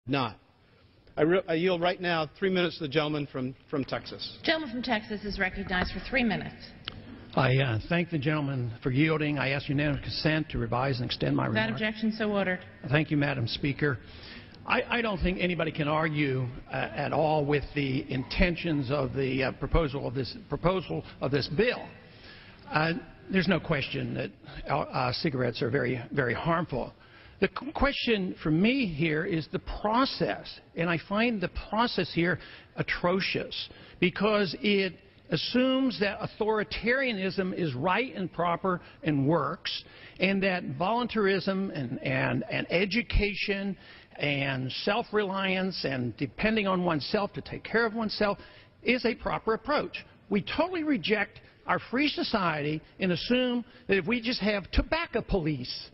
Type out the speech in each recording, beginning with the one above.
Not. I yield right now 3 minutes to the gentleman from Texas. The gentleman from Texas is recognized for 3 minutes. I thank the gentleman for yielding. I ask unanimous consent to revise and extend my remarks. Without objection, so ordered. Thank you, Madam Speaker. I don't think anybody can argue at all with the intentions of the proposal of this bill. There's no question that cigarettes are very, very harmful. The question for me here is the process, and I find the process here atrocious because it assumes that authoritarianism is right and proper and works, and that voluntarism and education and self-reliance and depending on oneself to take care of oneself is a proper approach. We totally reject our free society and assume that if we just have tobacco police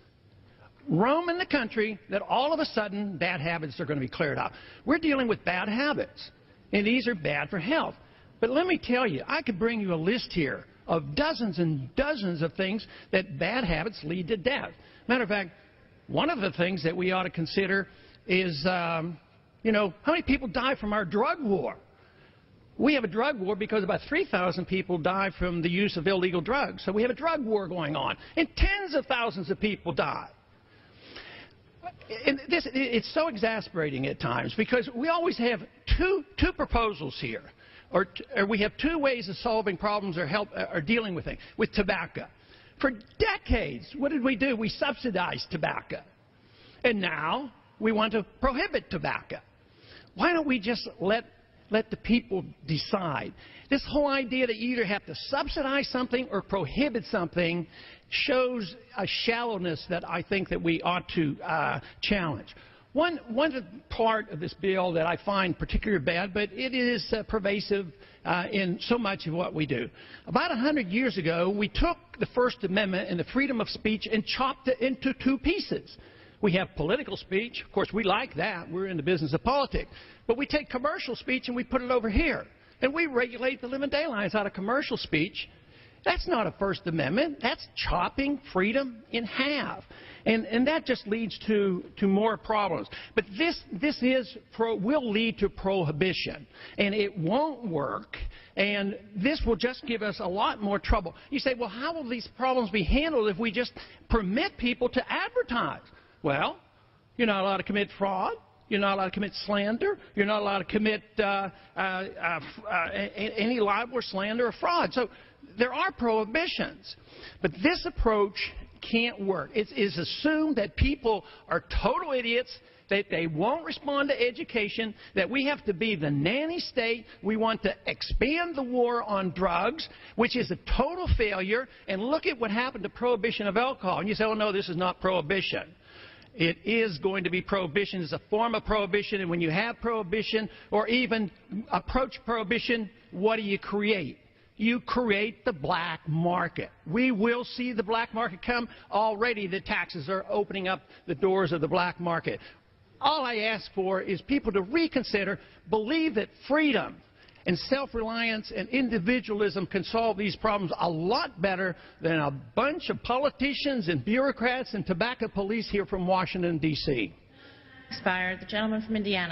roam in the country, that all of a sudden bad habits are going to be cleared up. We're dealing with bad habits, and these are bad for health. But let me tell you, I could bring you a list here of dozens and dozens of things that bad habits lead to death. Matter of fact, one of the things that we ought to consider is, how many people die from our drug war? We have a drug war because about 3,000 people die from the use of illegal drugs. So we have a drug war going on, and tens of thousands of people die. And it's so exasperating at times because we always have two proposals here, or we have two ways of solving problems or dealing with things. With tobacco, for decades, what did we do? We subsidized tobacco, and now we want to prohibit tobacco. Why don't we just let the people decide? This whole idea that you either have to subsidize something or prohibit something shows a shallowness that I think that we ought to challenge. One part of this bill that I find particularly bad, but it is pervasive in so much of what we do. About 100 years ago, we took the First Amendment and the freedom of speech and chopped it into two pieces. We have political speech. Of course, we like that. We're in the business of politics. But we take commercial speech and we put it over here. And we regulate the living daylights out of commercial speech. That's not a First Amendment. That's chopping freedom in half. And that just leads to more problems. But this will lead to prohibition. And it won't work. And this will just give us a lot more trouble. You say, well, how will these problems be handled if we just permit people to advertise? Well, you're not allowed to commit fraud. You're not allowed to commit slander. You're not allowed to commit any libel or slander or fraud. So there are prohibitions. But this approach can't work. It is assumed that people are total idiots, that they won't respond to education, that we have to be the nanny state. We want to expand the war on drugs, which is a total failure. And look at what happened to prohibition of alcohol. And you say, oh, no, this is not prohibition. It is going to be prohibition. It's a form of prohibition, and when you have prohibition or even approach prohibition, what do you create? You create the black market. We will see the black market come. Already the taxes are opening up the doors of the black market. All I ask for is people to reconsider, believe that freedom and self-reliance and individualism can solve these problems a lot better than a bunch of politicians and bureaucrats and tobacco police here from Washington, D.C. Expired. The gentleman from Indiana.